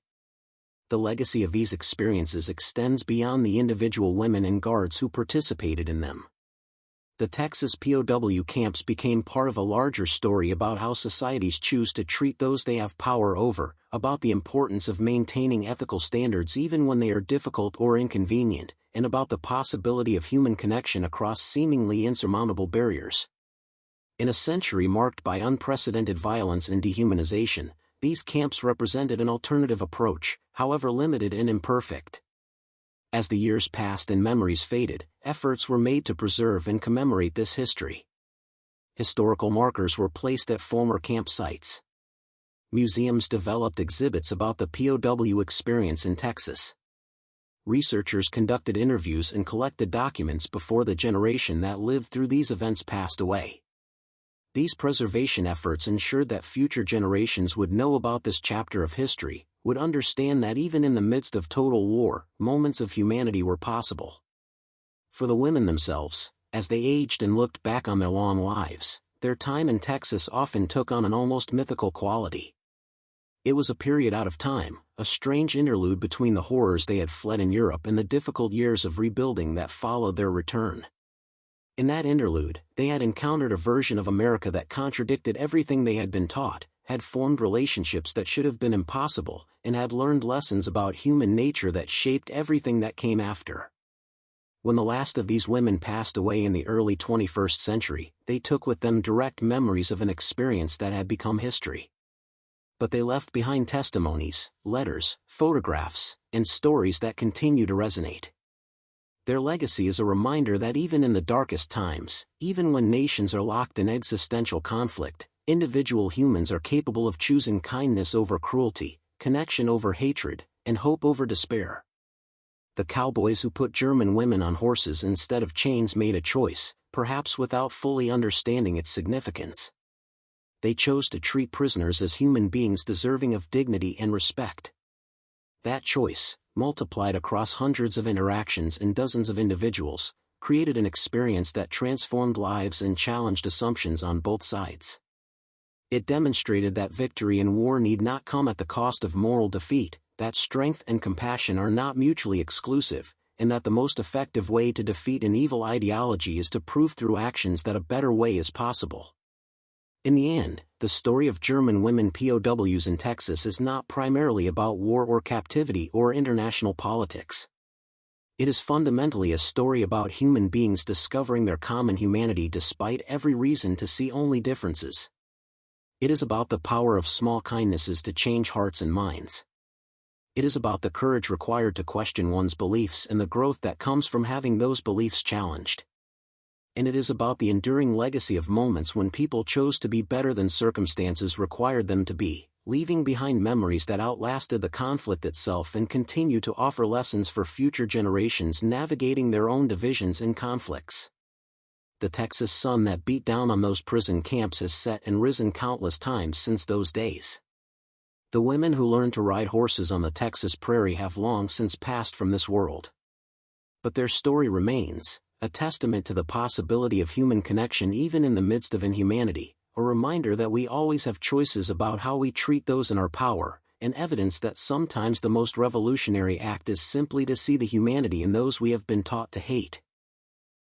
The legacy of these experiences extends beyond the individual women and guards who participated in them. The Texas POW camps became part of a larger story about how societies choose to treat those they have power over, about the importance of maintaining ethical standards even when they are difficult or inconvenient, and about the possibility of human connection across seemingly insurmountable barriers. In a century marked by unprecedented violence and dehumanization, these camps represented an alternative approach, however limited and imperfect. As the years passed and memories faded, efforts were made to preserve and commemorate this history. Historical markers were placed at former campsites. Museums developed exhibits about the POW experience in Texas. Researchers conducted interviews and collected documents before the generation that lived through these events passed away. These preservation efforts ensured that future generations would know about this chapter of history, would understand that even in the midst of total war, moments of humanity were possible. For the women themselves, as they aged and looked back on their long lives, their time in Texas often took on an almost mythical quality. It was a period out of time, a strange interlude between the horrors they had fled in Europe and the difficult years of rebuilding that followed their return. In that interlude, they had encountered a version of America that contradicted everything they had been taught, had formed relationships that should have been impossible, and had learned lessons about human nature that shaped everything that came after. When the last of these women passed away in the early 21st century, they took with them direct memories of an experience that had become history. But they left behind testimonies, letters, photographs, and stories that continue to resonate. Their legacy is a reminder that even in the darkest times, even when nations are locked in existential conflict, individual humans are capable of choosing kindness over cruelty, connection over hatred, and hope over despair. The cowboys who put German women on horses instead of chains made a choice, perhaps without fully understanding its significance. They chose to treat prisoners as human beings deserving of dignity and respect. That choice, multiplied across hundreds of interactions and dozens of individuals, created an experience that transformed lives and challenged assumptions on both sides. It demonstrated that victory in war need not come at the cost of moral defeat, that strength and compassion are not mutually exclusive, and that the most effective way to defeat an evil ideology is to prove through actions that a better way is possible. In the end, the story of German women POWs in Texas is not primarily about war or captivity or international politics. It is fundamentally a story about human beings discovering their common humanity despite every reason to see only differences. It is about the power of small kindnesses to change hearts and minds. It is about the courage required to question one's beliefs and the growth that comes from having those beliefs challenged. And it is about the enduring legacy of moments when people chose to be better than circumstances required them to be, leaving behind memories that outlasted the conflict itself and continue to offer lessons for future generations navigating their own divisions and conflicts. The Texas sun that beat down on those prison camps has set and risen countless times since those days. The women who learned to ride horses on the Texas prairie have long since passed from this world. But their story remains, a testament to the possibility of human connection even in the midst of inhumanity, a reminder that we always have choices about how we treat those in our power, and evidence that sometimes the most revolutionary act is simply to see the humanity in those we have been taught to hate.